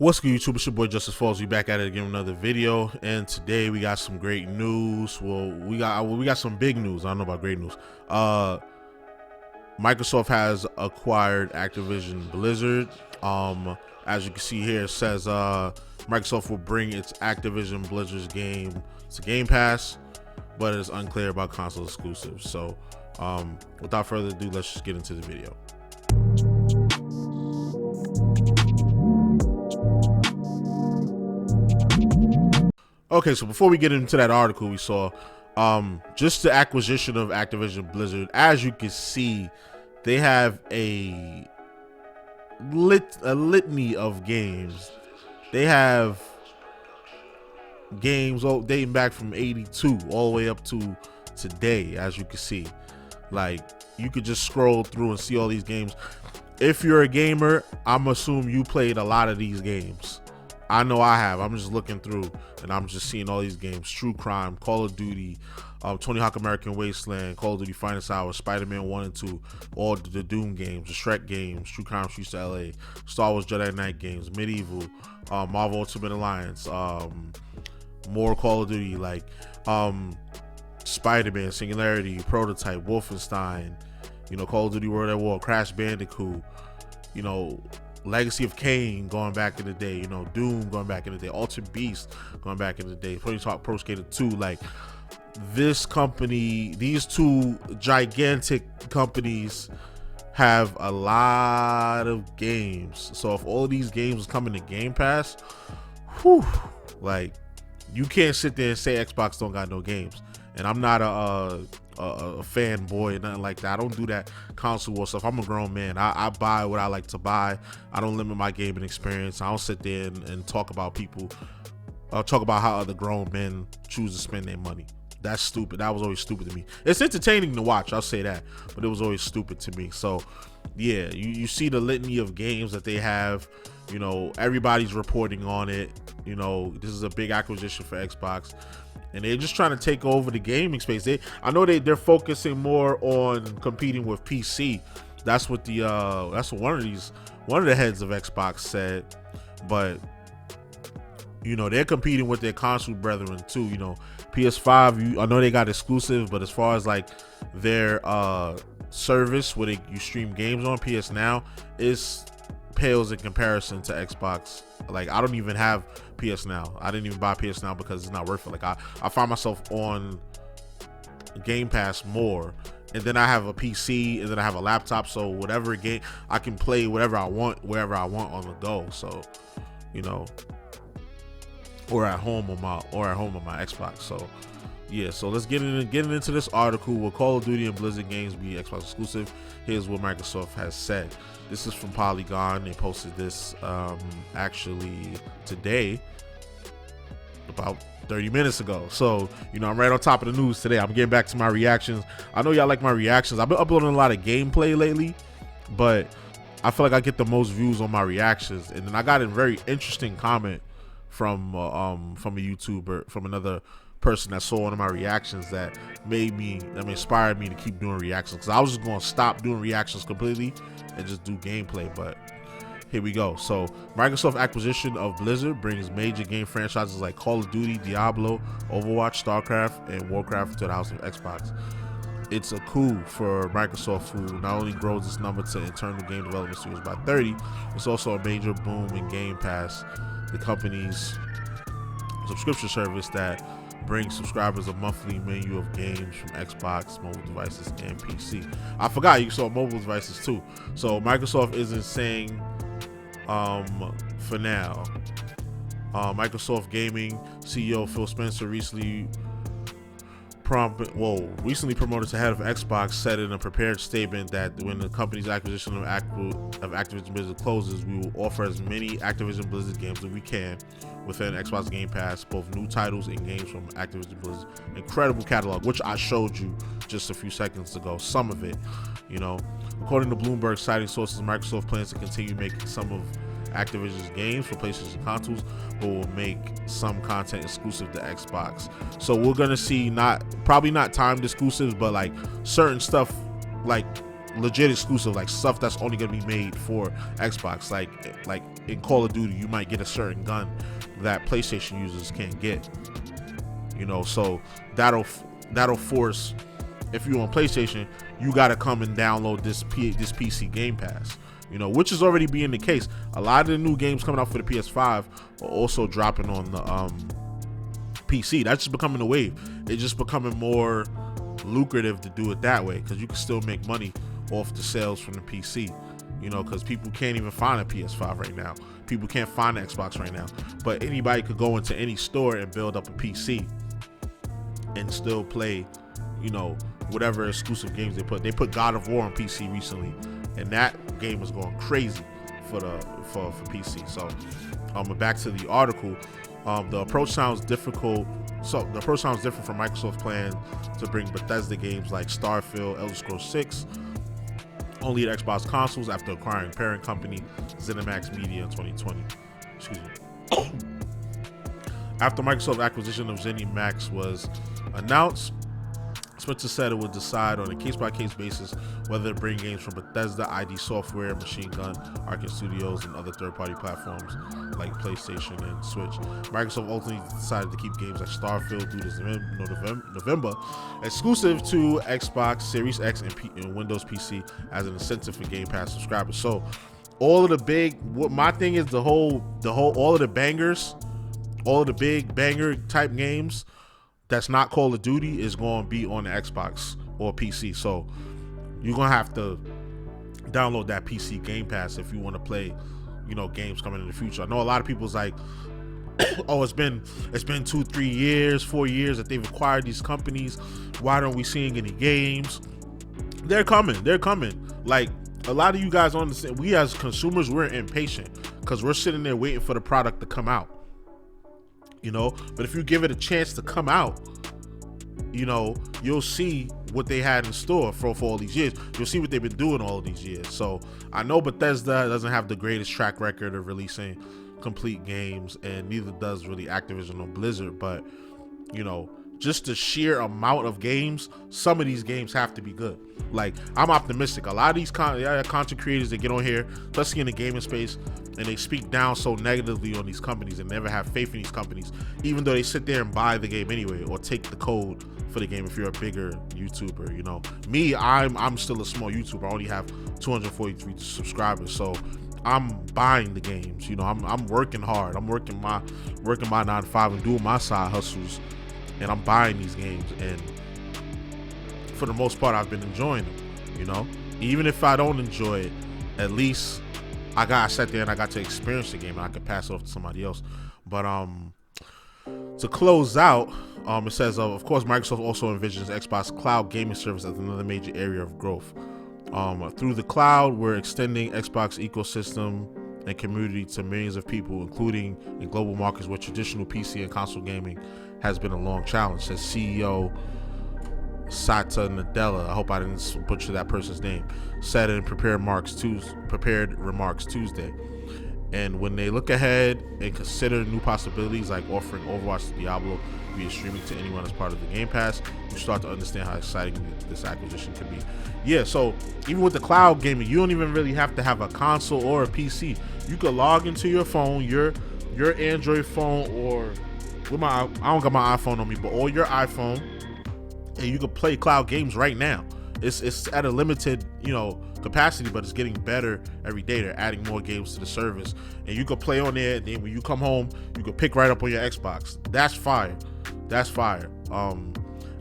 What's good, YouTube? It's your boy JusticeXFalls. We back at it again with another video, and today we got some great news. Well, we got some big news. I don't know about great news. Microsoft has acquired Activision Blizzard. As you can see here, it says Microsoft will bring its Activision Blizzard's game to Game Pass, but it's unclear about console exclusives. So, without further ado, let's just get into the video. Okay, so before we get into that article we saw, just the acquisition of Activision Blizzard, as you can see, they have a litany of games. They have games dating back from 82 all the way up to today, as you can see. Like, you could just scroll through and see all these games. If you're a gamer, I'm assuming you played a lot of these games. I know I have. I'm just looking through and I'm just seeing all these games: True Crime, Call of Duty, Tony Hawk American Wasteland, Call of Duty Finest Hour, Spider-Man 1 and 2, all the Doom games, the Shrek games, True Crime Streets to LA, Star Wars Jedi Knight games, Medieval, Marvel Ultimate Alliance, more Call of Duty, like Spider-Man, Singularity, Prototype, Wolfenstein, Call of Duty World at War, Crash Bandicoot, Legacy of Kain going back in the day, Doom going back in the day, Altered Beast going back in the day, Tony Hawk Pro Skater 2. Like, this company, these two gigantic companies have a lot of games. So if all of these games coming to Game Pass, like, you can't sit there and say Xbox don't got no games. And I'm not a fanboy or nothing like that. I don't do that console war stuff. I'm a grown man. I buy what I like to buy. I don't limit my gaming experience. I don't sit there and talk about people, talk about how other grown men choose to spend their money. That's stupid. That was always stupid to me. It's entertaining to watch, I'll say that, but it was always stupid to me. So yeah, you see the litany of games that they have. Everybody's reporting on it. This is a big acquisition for Xbox, and they're just trying to take over the gaming space. I know they're focusing more on competing with PC. That's what one of the heads of Xbox said. But they're competing with their console brethren too. PS5, I know they got exclusive, but as far as like their service where you stream games on, PS Now, is pales in comparison to Xbox. Like, I don't even have PS Now. I didn't even buy PS Now because it's not worth it. Like, I find myself on Game Pass more, and then I have a PC, and then I have a laptop, so whatever game I can play, whatever I want, wherever I want on the go. So or at home on my Xbox. So yeah, so let's get into this article. Will Call of Duty and Blizzard games be Xbox exclusive? Here's what Microsoft has said. This is from Polygon. They posted this actually today, about 30 minutes ago. So I'm right on top of the news today. I'm getting back to my reactions. I know y'all like my reactions. I've been uploading a lot of gameplay lately, but I feel like I get the most views on my reactions. And then I got a very interesting comment from a YouTuber, from another person that saw one of my reactions that inspired me to keep doing reactions, because I was just going to stop doing reactions completely and just do gameplay. But here we go. So, Microsoft acquisition of Blizzard brings major game franchises like Call of Duty, Diablo, Overwatch, StarCraft, and Warcraft to the house of Xbox. It's a coup for Microsoft, who not only grows its number to internal game development studios by 30, it's also a major boom in Game Pass, the company's subscription service that brings subscribers a monthly menu of games from Xbox, mobile devices, and PC. I forgot you saw mobile devices too. So Microsoft isn't saying for now. Microsoft Gaming CEO Phil Spencer recently promoted to head of Xbox, said in a prepared statement that when the company's acquisition of Activision Blizzard closes, we will offer as many Activision Blizzard games as we can within Xbox Game Pass, both new titles and games from Activision Blizzard incredible catalog, which I showed you just a few seconds ago, some of it. According to Bloomberg, citing sources, Microsoft plans to continue making some of Activision's games for PlayStation consoles, but will make some content exclusive to Xbox. So we're gonna see probably not timed exclusives, but like certain stuff, like legit exclusive, like stuff that's only gonna be made for Xbox. Like in Call of Duty, you might get a certain gun that PlayStation users can't get. You know, so that'll force, if you're on PlayStation, you gotta come and download this PC Game Pass. You know, which is already being the case. A lot of the new games coming out for the PS5 are also dropping on the PC. That's just becoming the wave. It's just becoming more lucrative to do it that way, because you can still make money off the sales from the PC. You know, because people can't even find a PS5 right now. People can't find an Xbox right now. But anybody could go into any store and build up a PC and still play, you know, whatever exclusive games they put. They put God of War on PC recently, and that game was going crazy for PC. So back to the article. The approach sounds difficult. So the approach sounds different from Microsoft's plan to bring Bethesda games like Starfield, Elder Scrolls 6 only at Xbox consoles after acquiring parent company ZeniMax Media in 2020. Excuse me. After Microsoft's acquisition of ZeniMax was announced, Spencer said it would decide on a case-by-case basis whether to bring games from Bethesda, ID Software, Machine Gun, Arcane Studios, and other third-party platforms like PlayStation and Switch. Microsoft ultimately decided to keep games like Starfield due to November exclusive to Xbox Series X and Windows PC as an incentive for Game Pass subscribers. So all of the big, what my thing is, all of the bangers, all of the big banger type games that's not Call of Duty is going to be on the Xbox or PC. So you're going to have to download that PC Game Pass if you want to play, you know, games coming in the future. I know a lot of people's like, oh, it's been 2, 3 years, 4 years that they've acquired these companies. Why aren't we seeing any games? They're coming. Like, a lot of you guys understand, we as consumers, we're impatient because we're sitting there waiting for the product to come out. You know, but if you give it a chance to come out, you know, you'll see what they had in store for all these years. You'll see what they've been doing all of these years. So I know Bethesda doesn't have the greatest track record of releasing complete games, and neither does really Activision or Blizzard, but you know, just the sheer amount of games, some of these games have to be good. Like, I'm optimistic. A lot of these content creators that get on here, especially in the gaming space, and they speak down so negatively on these companies and never have faith in these companies, even though they sit there and buy the game anyway or take the code for the game if you're a bigger YouTuber. You know, me, I'm still a small YouTuber. I only have 243 subscribers, so I'm buying the games. You know, I'm working hard. I'm working my 9 to 5 and doing my side hustles, and I'm buying these games, and for the most part I've been enjoying them. You know, even if I don't enjoy it, at least I sat there and I got to experience the game and I could pass it off to somebody else. But to close out, it says of course Microsoft also envisions Xbox Cloud gaming service as another major area of growth. Through the cloud, we're extending Xbox ecosystem and community to millions of people, including in global markets where traditional PC and console gaming has been a long challenge, says CEO Satya Nadella, I hope I didn't butcher that person's name, said in prepared remarks Tuesday. And when they look ahead and consider new possibilities like offering Overwatch to Diablo via streaming to anyone as part of the Game Pass, you start to understand how exciting this acquisition can be. Yeah, so even with the cloud gaming, you don't even really have to have a console or a PC. You could log into your phone, your Android phone, or with I don't got my iPhone on me, but or your iPhone, and you can play cloud games right now. It's at a limited, you know, capacity, but it's getting better every day. They're adding more games to the service, and you can play on there. And then when you come home, you can pick right up on your Xbox. That's fire. That's fire.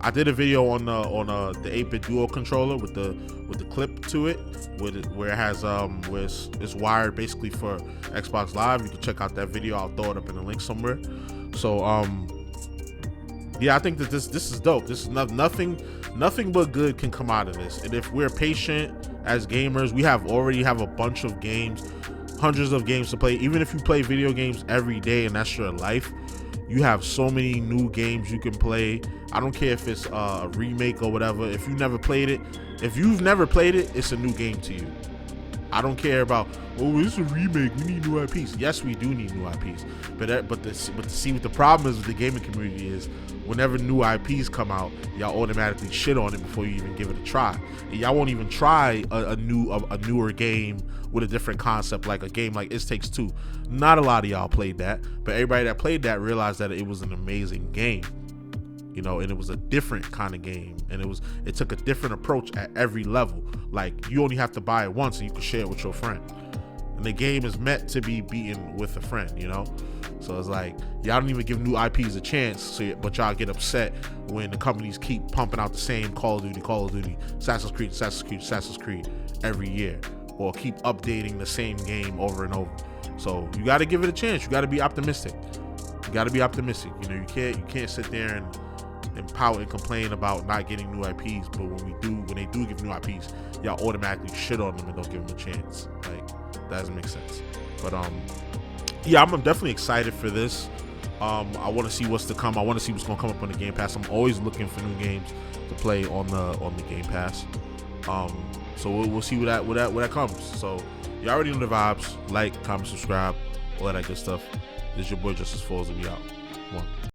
I did a video on the 8-bit Duo controller with the clip to it, where it has where it's wired basically for Xbox Live. You can check out that video. I'll throw it up in the link somewhere. So yeah, I think that this is dope. This is nothing but good can come out of this. And if we're patient as gamers, we already have a bunch of games, hundreds of games to play. Even if you play video games every day and that's your life, you have so many new games you can play. I don't care if it's a remake or whatever. If you've never played it, it's a new game to you. I don't care about, oh, it's a remake, we need new IPs. Yes, we do need new IPs, but to see what the problem is with the gaming community is, whenever new IPs come out, y'all automatically shit on it before you even give it a try. And y'all won't even try a newer game with a different concept, like a game like It Takes Two. Not a lot of y'all played that, but everybody that played that realized that it was an amazing game. You know, and it was a different kind of game, and it took a different approach at every level. Like, you only have to buy it once and you can share it with your friend, and the game is meant to be beaten with a friend, you know. So it's like, y'all don't even give new IPs a chance, but y'all get upset when the companies keep pumping out the same Call of Duty, Assassin's Creed every year, or keep updating the same game over and over. So you got to give it a chance. You got to be optimistic. You know, you can't sit there and pout and complain about not getting new IPs, but when they do give new IPs, y'all automatically shit on them and don't give them a chance. Like, that doesn't make sense. But yeah, I'm definitely excited for this. I want to see what's to come. I want to see what's gonna come up on the Game Pass. I'm always looking for new games to play on the Game Pass. So we'll see where that comes. So you already know the vibes. Like, comment, subscribe, all that good stuff. This is your boy JusticeXFalls, and we out. One.